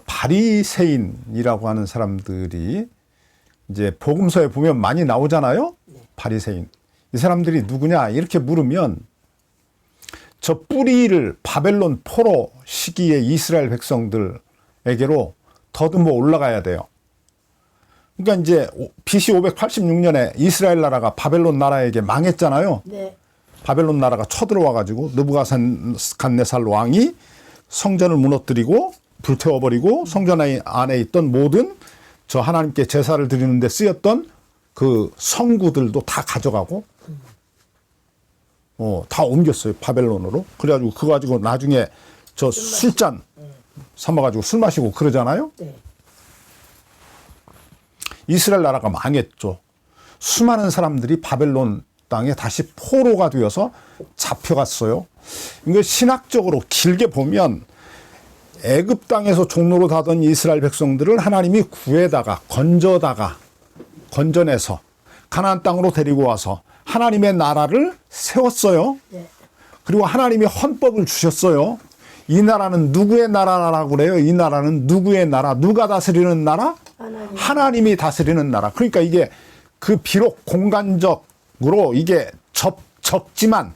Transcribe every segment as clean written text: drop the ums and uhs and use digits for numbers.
바리새인이라고 하는 사람들이 이제 복음서에 보면 많이 나오잖아요. 바리새인. 이 사람들이 누구냐 이렇게 물으면 저 뿌리를 바벨론 포로 시기에 이스라엘 백성들에게로 더듬어 올라가야 돼요. 그러니까 이제 BC 586년에 이스라엘 나라가 바벨론 나라에게 망했잖아요. 네. 바벨론 나라가 쳐들어와 가지고 느부갓네살 왕이 성전을 무너뜨리고 불태워버리고 성전 안에 있던 모든 저 하나님께 제사를 드리는 데 쓰였던 그 성구들도 다 가져가고 다 옮겼어요. 바벨론으로. 그래가지고 그거 가지고 나중에 저 술잔 삼아가지고 술 마시고 그러잖아요. 네. 이스라엘 나라가 망했죠. 수많은 사람들이 바벨론 땅에 다시 포로가 되어서 잡혀갔어요. 이거 신학적으로 길게 보면 애굽 땅에서 종로로 가던 이스라엘 백성들을 하나님이 구해다가 건져내서 가나안 땅으로 데리고 와서 하나님의 나라를 세웠어요. 네. 그리고 하나님이 헌법을 주셨어요. 이 나라는 누구의 나라라고 그래요? 이 나라는 누구의 나라? 누가 다스리는 나라? 하나님이 다스리는 나라. 그러니까 이게 그 비록 공간적으로 이게 적지만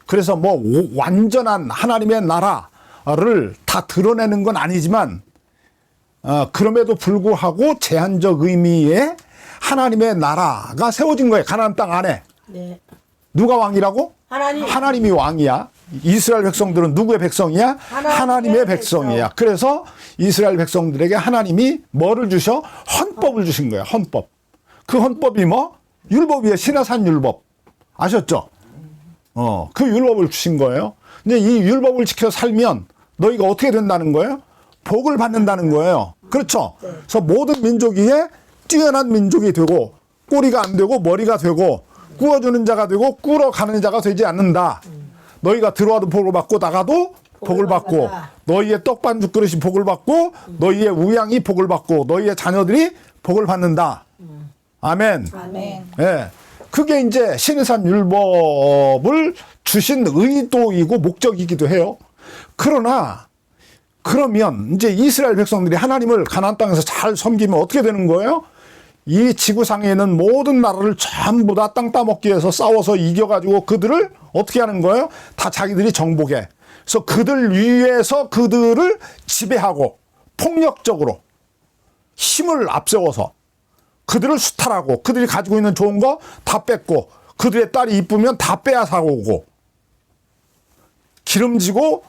그래서 뭐 완전한 하나님의 나라를 다 드러내는 건 아니지만 그럼에도 불구하고 제한적 의미의 하나님의 나라가 세워진 거예요. 가나안 땅 안에. 네. 누가 왕이라고? 하나님이 왕이야. 이스라엘 백성들은 누구의 백성이야? 하나님의 백성이야. 그래서 이스라엘 백성들에게 하나님이 뭐를 주셔? 헌법을 주신 거야. 헌법. 그 헌법이 뭐? 율법이에요. 시내산 율법. 아셨죠? 그 율법을 주신 거예요. 근데 이 율법을 지켜 살면 너희가 어떻게 된다는 거예요? 복을 받는다는 거예요. 그렇죠? 그래서 모든 민족 위에 뛰어난 민족이 되고 꼬리가 안 되고 머리가 되고 꾸어주는 자가 되고 꾸러가는 자가 되지 않는다. 너희가 들어와도 복을 받고 나가도 복을 받고 너희의 떡반죽 그릇이 복을 받고 너희의 우양이 복을 받고 너희의 자녀들이 복을 받는다. 아멘. 아멘. 예. 그게 이제 시내산 율법을 주신 의도이고 목적이기도 해요. 그러면 이제 이스라엘 백성들이 하나님을 가나안 땅에서 잘 섬기면 어떻게 되는 거예요? 이 지구상에 있는 모든 나라를 전부 다 땅 따먹기 위해서 싸워서 이겨가지고 그들을 어떻게 하는 거예요? 다 자기들이 정복해. 그래서 그들 위에서 그들을 지배하고 폭력적으로 힘을 앞세워서 그들을 수탈하고 그들이 가지고 있는 좋은 거 다 뺏고 그들의 딸이 이쁘면 다 빼앗아오고 기름지고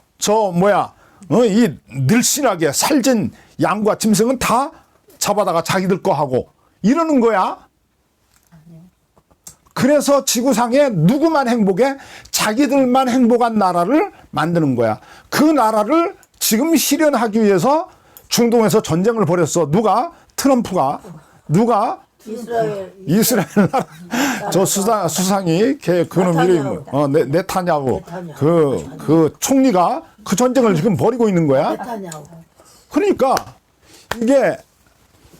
이 늘씬하게 살진 양과 짐승은 다 잡아다가 자기들 거 하고 이러는 거야. 그래서 지구상에 누구만 행복해? 자기들만 행복한 나라를 만드는 거야. 그 나라를 지금 실현하기 위해서 중동에서 전쟁을 벌였어. 누가? 트럼프가. 누가? 이스라엘 나라. 저 수상이 그놈 이름이 네타냐후. 그 총리가 그 전쟁을 지금 벌이고 있는 거야. 그러니까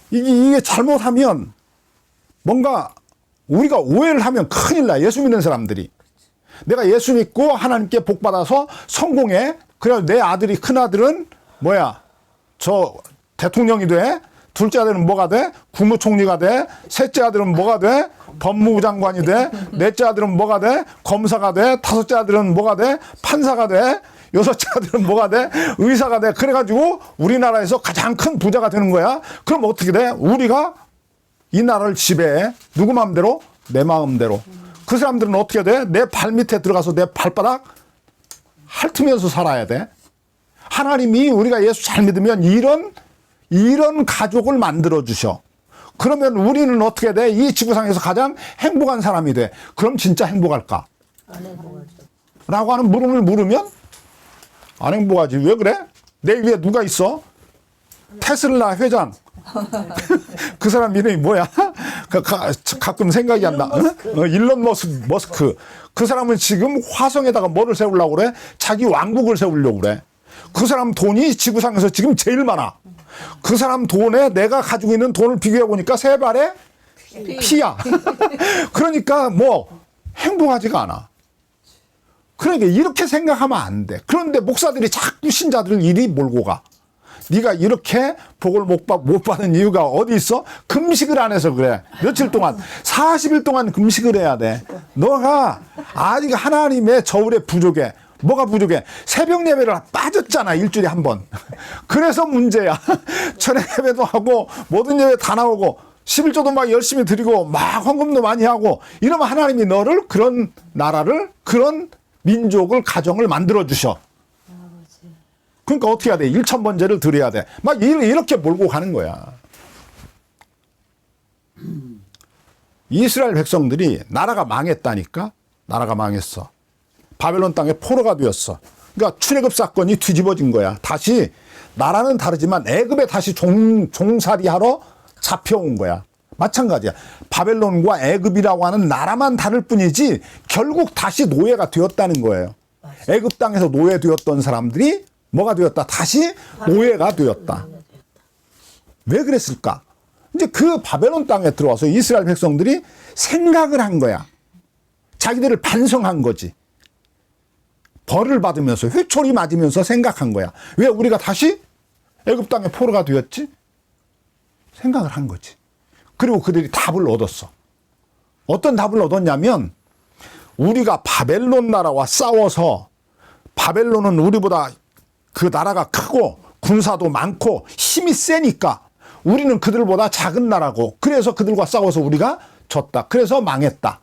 이게 잘못하면 뭔가 우리가 오해를 하면 큰일 나. 예수 믿는 사람들이. 내가 예수 믿고 하나님께 복 받아서 성공해. 그래서 내 아들이 큰아들은 저 대통령이 돼. 둘째 아들은 뭐가 돼? 국무총리가 돼. 셋째 아들은 뭐가 돼? 법무부 장관이 돼. 넷째 아들은 뭐가 돼? 검사가 돼. 다섯째 아들은 뭐가 돼? 판사가 돼. 여섯째 아들은 뭐가 돼? 의사가 돼. 그래가지고 우리나라에서 가장 큰 부자가 되는 거야. 그럼 어떻게 돼? 우리가 이 나라를 지배해. 누구 마음대로? 내 마음대로. 그 사람들은 어떻게 돼? 내 발 밑에 들어가서 내 발바닥 핥으면서 살아야 돼. 하나님이 우리가 예수 잘 믿으면 이런 가족을 만들어 주셔. 그러면 우리는 어떻게 돼? 이 지구상에서 가장 행복한 사람이 돼. 그럼 진짜 행복할까? 안 행복하죠. 라고 하는 물음을 물으면 안 행복하지. 왜 그래? 내 위에 누가 있어? 테슬라 회장. 그 사람 이름이 뭐야? 가끔 생각이 안 나. 일론 머스크. 그 사람은 지금 화성에다가 뭐를 세우려고 그래? 자기 왕국을 세우려고 그래. 그 사람 돈이 지구상에서 지금 제일 많아. 그 사람 돈에 내가 가지고 있는 돈을 비교해 보니까 세 발의 피야. 그러니까 행복하지가 않아. 그러니까 이렇게 생각하면 안 돼. 그런데 목사들이 자꾸 신자들을 이리 몰고 가. 네가 이렇게 복을 못 받은 이유가 어디 있어? 금식을 안 해서 그래. 며칠 동안 40일 동안 금식을 해야 돼. 너가 아직 하나님의 저울에 부족해. 뭐가 부족해? 새벽 예배를 빠졌잖아. 일주일에 한 번. 그래서 문제야. 저녁 예배도 하고 모든 예배 다 나오고 11조도 막 열심히 드리고 막 헌금도 많이 하고 이러면 하나님이 너를 그런 나라를 그런 민족을 가정을 만들어 주셔. 그러니까 어떻게 해야 돼? 1,000번제를 드려야 돼. 막 이렇게 몰고 가는 거야. 이스라엘 백성들이 나라가 망했다니까? 나라가 망했어. 바벨론 땅에 포로가 되었어. 그러니까 출애굽 사건이 뒤집어진 거야. 다시 나라는 다르지만 애굽에 다시 종살이하러 잡혀온 거야. 마찬가지야. 바벨론과 애굽이라고 하는 나라만 다를 뿐이지 결국 다시 노예가 되었다는 거예요. 애굽 땅에서 노예되었던 사람들이 뭐가 되었다? 다시 노예가 되었다. 왜 그랬을까? 이제 그 바벨론 땅에 들어와서 이스라엘 백성들이 생각을 한 거야. 자기들을 반성한 거지. 벌을 받으면서 회초리 맞으면서 생각한 거야. 왜 우리가 다시 애굽 땅에 포로가 되었지? 생각을 한 거지. 그리고 그들이 답을 얻었어. 어떤 답을 얻었냐면 우리가 바벨론 나라와 싸워서 바벨론은 우리보다 그 나라가 크고 군사도 많고 힘이 세니까 우리는 그들보다 작은 나라고 그래서 그들과 싸워서 우리가 졌다. 그래서 망했다.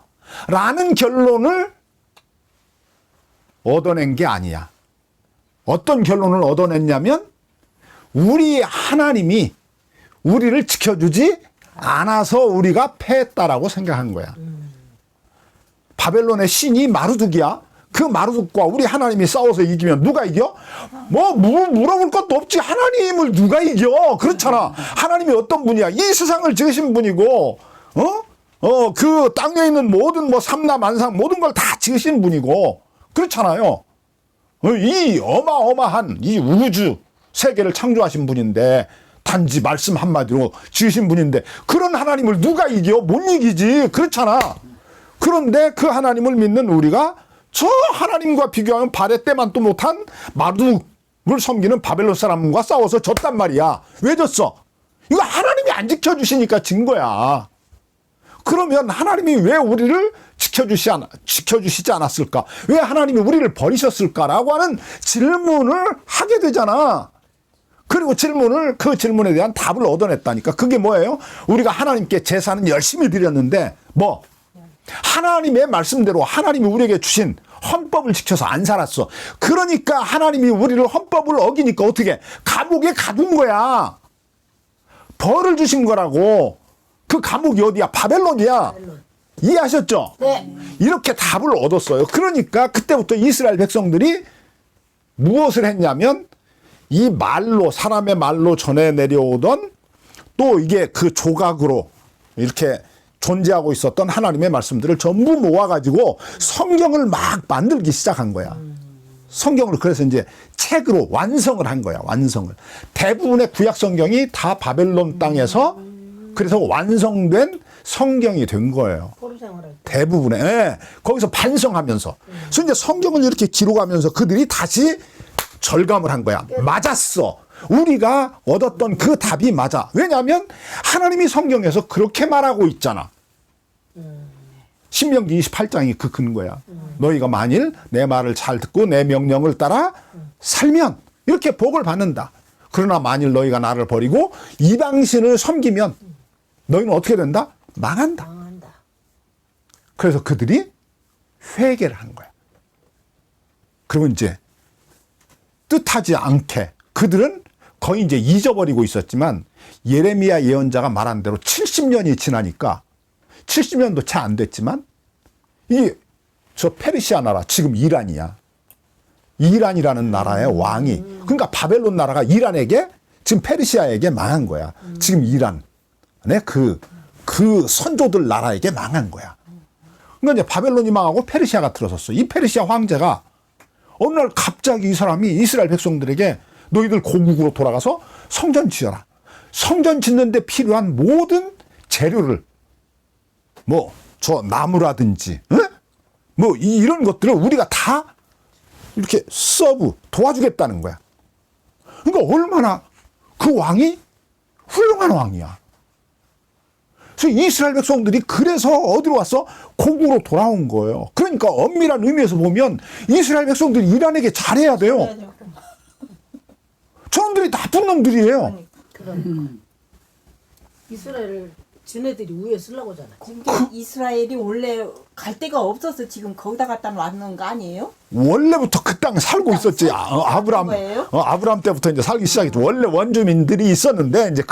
라는 결론을 얻어낸 게 아니야. 어떤 결론을 얻어냈냐면 우리 하나님이 우리를 지켜주지 않아서 우리가 패했다라고 생각한 거야. 바벨론의 신이 마르둑이야. 그 마르둑과 우리 하나님이 싸워서 이기면 누가 이겨? 물어볼 것도 없지. 하나님을 누가 이겨? 그렇잖아. 하나님이 어떤 분이야? 이 세상을 지으신 분이고, 그 땅에 있는 모든 삼라 만상 모든 걸 다 지으신 분이고, 그렇잖아요. 이 어마어마한 이 우주 세계를 창조하신 분인데, 단지 말씀 한마디로 지으신 분인데, 그런 하나님을 누가 이겨? 못 이기지. 그렇잖아. 그런데 그 하나님을 믿는 우리가 저 하나님과 비교하면 발에 때만도 못한 마르둑을 섬기는 바벨론 사람과 싸워서 졌단 말이야. 왜 졌어? 이거 하나님이 안 지켜주시니까 진 거야. 그러면 하나님이 왜 우리를 지켜주시지 않았을까? 왜 하나님이 우리를 버리셨을까라고 하는 질문을 하게 되잖아. 그리고 그 질문에 대한 답을 얻어냈다니까. 그게 뭐예요? 우리가 하나님께 제사는 열심히 드렸는데 하나님의 말씀대로 하나님이 우리에게 주신 헌법을 지켜서 안 살았어. 그러니까 하나님이 우리를 헌법을 어기니까 어떻게? 감옥에 가둔 거야. 벌을 주신 거라고. 그 감옥이 어디야? 바벨론이야. 이해하셨죠? 네. 이렇게 답을 얻었어요. 그러니까 그때부터 이스라엘 백성들이 무엇을 했냐면 이 말로 사람의 말로 전해 내려오던 또 이게 그 조각으로 이렇게 존재하고 있었던 하나님의 말씀들을 전부 모아가지고 성경을 막 만들기 시작한 거야. 성경을 그래서 이제 책으로 완성을 한 거야. 완성을. 대부분의 구약 성경이 다 바벨론 땅에서 그래서 완성된 성경이 된 거예요. 대부분의. 네. 거기서 반성하면서. 그래서 이제 성경을 이렇게 기록하면서 그들이 다시 절감을 한 거야. 맞았어. 우리가 얻었던 그 답이 맞아. 왜냐하면 하나님이 성경에서 그렇게 말하고 있잖아. 신명기 28장이 그 근거야. 너희가 만일 내 말을 잘 듣고 내 명령을 따라 살면 이렇게 복을 받는다. 그러나 만일 너희가 나를 버리고 이방신을 섬기면 너희는 어떻게 된다? 망한다. 그래서 그들이 회개를 한 거야. 그리고 이제 뜻하지 않게 그들은 거의 이제 잊어버리고 있었지만 예레미야 예언자가 말한 대로 70년이 지나니까 70년도 채 안 됐지만 저 페르시아 나라 지금 이란이야. 이란이라는 나라의 왕이 그러니까 바벨론 나라가 이란에게 지금 페르시아에게 망한 거야. 지금 이란의 그 선조들 나라에게 망한 거야. 그러니까 이제 바벨론이 망하고 페르시아가 들어섰어. 이 페르시아 황제가 어느 날 갑자기 이 사람이 이스라엘 백성들에게 너희들 고국으로 돌아가서 성전 지어라. 성전 짓는데 필요한 모든 재료를 저 나무라든지 이런 것들을 우리가 다 이렇게 서브 도와주겠다는 거야. 그러니까 얼마나 그 왕이 훌륭한 왕이야. 그래서 이스라엘 백성들이 그래서 어디로 왔어? 고국으로 돌아온 거예요. 그러니까 엄밀한 의미에서 보면 이스라엘 백성들이 이란에게 잘해야 돼요. 저놈들이 나쁜 놈들이에요. 그러니까. 이스라엘을 지네들이 우에 쓰려고 하잖아. 지금 이스라엘이 원래 갈 데가 없어서 지금 거기다 갖다 놨는 거 아니에요? 원래부터 그 땅에 살고 있었지. 아브람 거예요? 아브람 때부터 이제 살기 시작했죠. 원래 원주민들이 있었는데 이제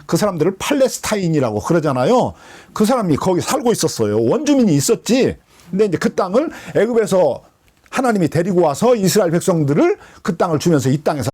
그 사람들을 팔레스타인이라고 그러잖아요. 그 사람이 거기 살고 있었어요. 원주민이 있었지. 근데 이제 그 땅을 애굽에서 하나님이 데리고 와서 이스라엘 백성들을 그 땅을 주면서 이 땅에서